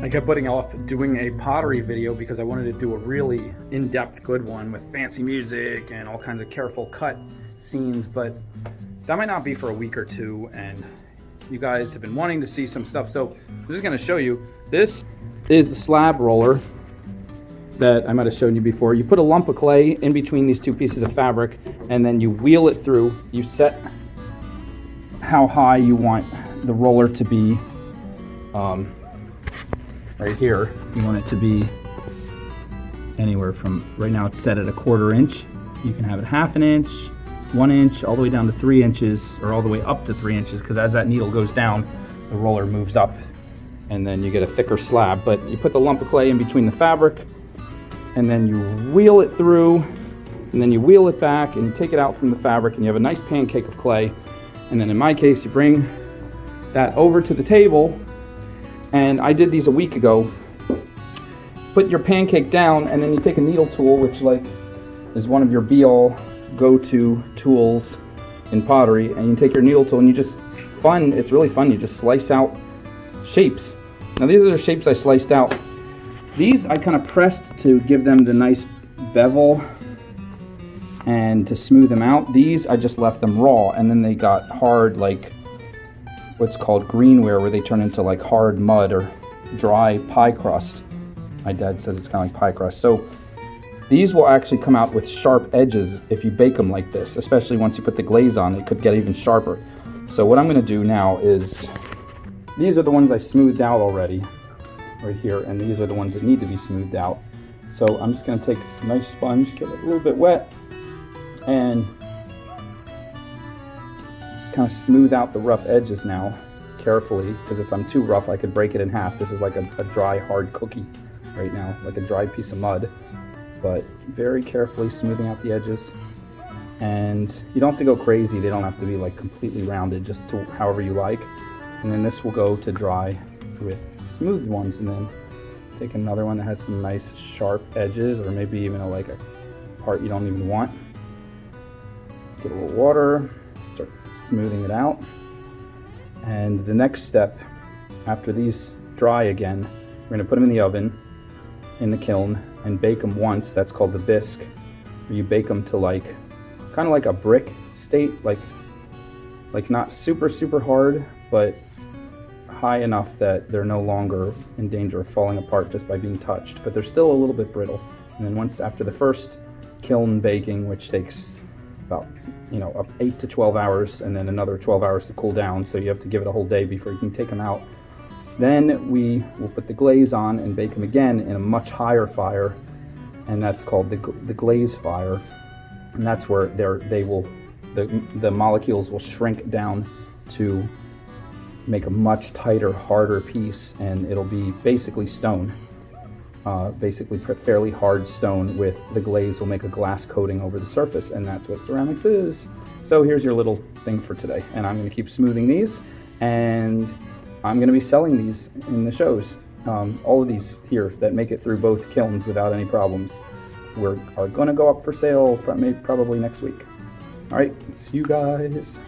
I kept putting off doing a pottery video because I wanted to do a really in-depth good one with fancy music and all kinds of careful cut scenes, but that might not be for a week or two, and you guys have been wanting to see some stuff, so I'm just going to show you. This is the slab roller that I might have shown you before. You put a lump of clay in between these two pieces of fabric, and then you wheel it through. You set how high you want the roller to be. Right here, you want it to be anywhere from, right now it's set at 1/4 inch. You can have it 1/2 inch, 1 inch, all the way down to 3 inches, or all the way up to 3 inches, because as that needle goes down, the roller moves up, and then you get a thicker slab. But you put the lump of clay in between the fabric, and then you wheel it through, and then you wheel it back, and you take it out from the fabric, and you have a nice pancake of clay. And then in my case, you bring that over to the table, and I did these a week ago. Put your pancake down, and then you take a needle tool, which is one of your be-all go-to tools in pottery, and you take your needle tool and you just it's really fun, you just slice out shapes. Now these are the shapes I sliced out. These I kind of pressed to give them the nice bevel and to smooth them out. These I just left them raw, and then they got hard, like what's called greenware, where they turn into like hard mud or dry pie crust. My dad says it's kind of like pie crust. So these will actually come out with sharp edges if you bake them like this, especially once you put the glaze on. It could get even sharper. So what I'm going to do now is, these are the ones I smoothed out already right here, and these are the ones that need to be smoothed out. So I'm just going to take a nice sponge, get it a little bit wet, and kind of smooth out the rough edges now carefully, because if I'm too rough I could break it in half. This is like a dry hard cookie right now, like a dry piece of mud, but very carefully smoothing out the edges. And you don't have to go crazy, they don't have to be like completely rounded, just to however you like. And then this will go to dry with smooth ones, and then take another one that has some nice sharp edges, or maybe even a part you don't even want. Get a little water, start smoothing it out. And the next step, after these dry again, we're going to put them in the oven, in the kiln, and bake them once. That's called the bisque, where you bake them to kind of like a brick state, like not super hard, but high enough that they're no longer in danger of falling apart just by being touched, but they're still a little bit brittle. And then once after the first kiln baking, which takes about 8 to 12 hours, and then another 12 hours to cool down, so you have to give it a whole day before you can take them out. Then we will put the glaze on and bake them again in a much higher fire, and that's called the glaze fire. And that's where the molecules will shrink down to make a much tighter, harder piece, and it'll be basically stone. Basically fairly hard stone, with the glaze will make a glass coating over the surface, and that's what ceramics is. So here's your little thing for today, and I'm going to keep smoothing these, and I'm going to be selling these in the shows. All of these here that make it through both kilns without any problems are going to go up for sale probably next week. All right, see you guys.